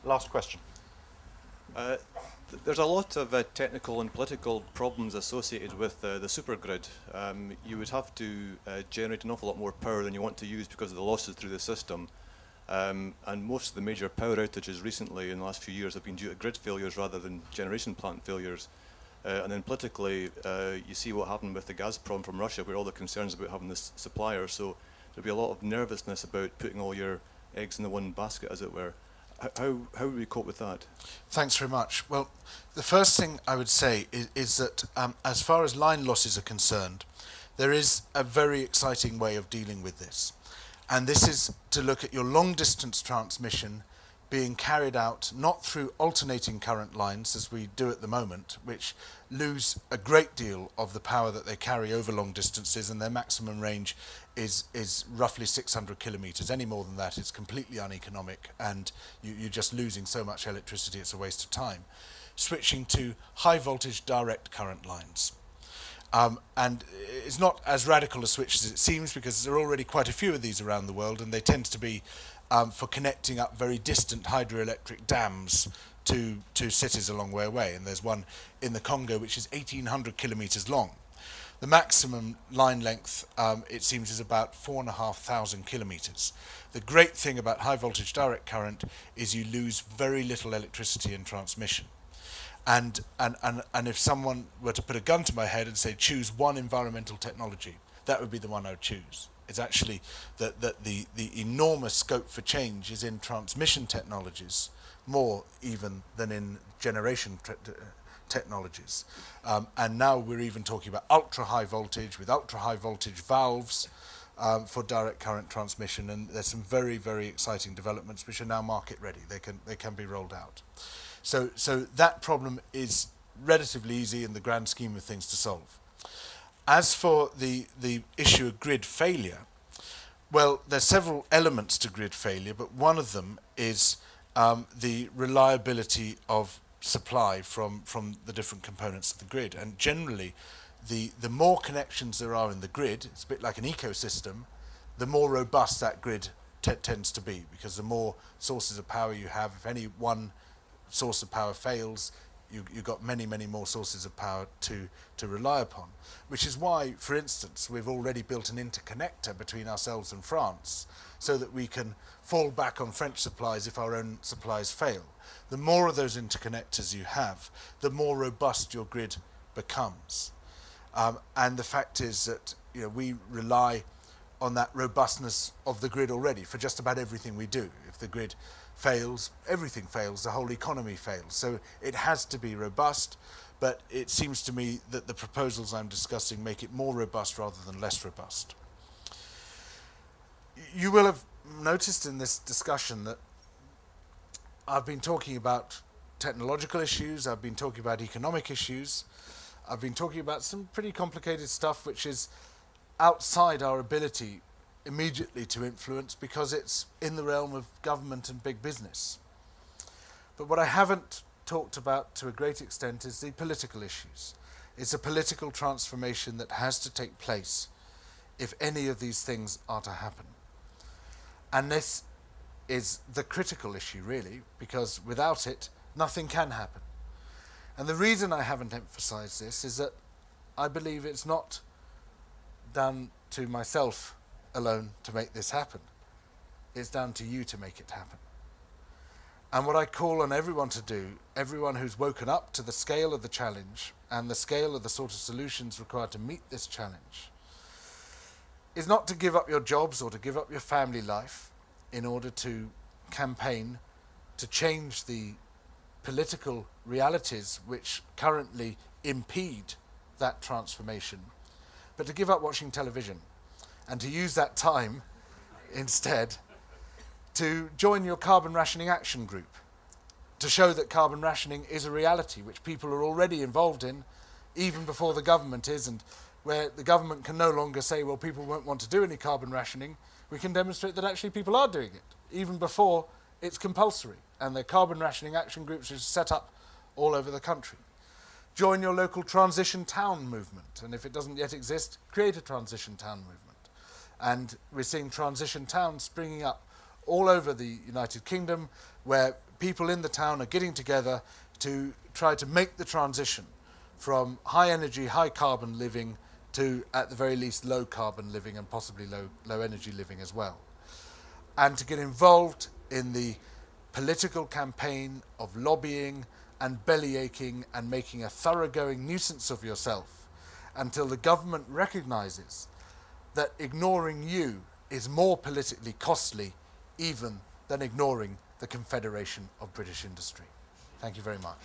last question. Uh, there's a lot of technical and political problems associated with the supergrid. You would have to generate an awful lot more power than you want to use because of the losses through the system. And most of the major power outages recently in the last few years have been due to grid failures rather than generation plant failures. And then politically, you see what happened with the Gazprom from Russia, where all the concerns about having this supplier. So there'll be a lot of nervousness about putting all your eggs in the one basket, as it were. How would we cope with that? Thanks very much. Well, the first thing I would say is that as far as line losses are concerned, there is a very exciting way of dealing with this. And this is to look at your long distance transmission being carried out not through alternating current lines as we do at the moment, which lose a great deal of the power that they carry over long distances, and their maximum range is roughly 600 kilometres. Any more than that, it's completely uneconomic, and you're just losing so much electricity, it's a waste of time. Switching to high voltage direct current lines. And it's not as radical a switch as it seems, because there are already quite a few of these around the world, and they tend to be for connecting up very distant hydroelectric dams to cities a long way away. And there's one in the Congo which is 1,800 kilometres long. The maximum line length, it seems, is about 4,500 kilometres. The great thing about high voltage direct current is you lose very little electricity in transmission. And if someone were to put a gun to my head and say, choose one environmental technology, that would be the one I would choose. It's actually that the enormous scope for change is in transmission technologies, more even than in generation technologies. And now we're even talking about ultra high voltage with ultra high voltage valves for direct current transmission, and there's some very, very exciting developments which are now market ready. They can be rolled out. So that problem is relatively easy in the grand scheme of things to solve. As for the issue of grid failure, well, there's several elements to grid failure, but one of them is the reliability of supply from the different components of the grid. And generally, the more connections there are in the grid, it's a bit like an ecosystem, the more robust that grid tends to be, because the more sources of power you have, if any one source of power fails, you've got many, many more sources of power to rely upon. Which is why, for instance, we've already built an interconnector between ourselves and France so that we can fall back on French supplies if our own supplies fail. The more of those interconnectors you have, the more robust your grid becomes. And the fact is that we rely on that robustness of the grid already for just about everything we do. If the grid fails, everything fails, the whole economy fails. So it has to be robust, but it seems to me that the proposals I'm discussing make it more robust rather than less robust. You will have noticed in this discussion that I've been talking about technological issues, I've been talking about economic issues, I've been talking about some pretty complicated stuff which is outside our ability immediately to influence because it's in the realm of government and big business. But what I haven't talked about to a great extent is the political issues. It's a political transformation that has to take place if any of these things are to happen. And this is the critical issue, really, because without it, nothing can happen. And the reason I haven't emphasized this is that I believe it's not down to myself alone to make this happen. It's down to you to make it happen. And what I call on everyone to do, everyone who's woken up to the scale of the challenge and the scale of the sort of solutions required to meet this challenge, is not to give up your jobs or to give up your family life in order to campaign to change the political realities which currently impede that transformation, but to give up watching television and to use that time instead to join your carbon rationing action group, to show that carbon rationing is a reality which people are already involved in, even before the government is, and where the government can no longer say, well, people won't want to do any carbon rationing. We can demonstrate that actually people are doing it, even before it's compulsory. And the carbon rationing action groups are set up all over the country. Join your local transition town movement, and if it doesn't yet exist, create a transition town movement. And we're seeing transition towns springing up all over the United Kingdom, where people in the town are getting together to try to make the transition from high energy, high carbon living to, at the very least, low carbon living and possibly low energy living as well. And to get involved in the political campaign of lobbying and bellyaching and making a thoroughgoing nuisance of yourself until the government recognises that ignoring you is more politically costly even than ignoring the Confederation of British Industry. Thank you very much.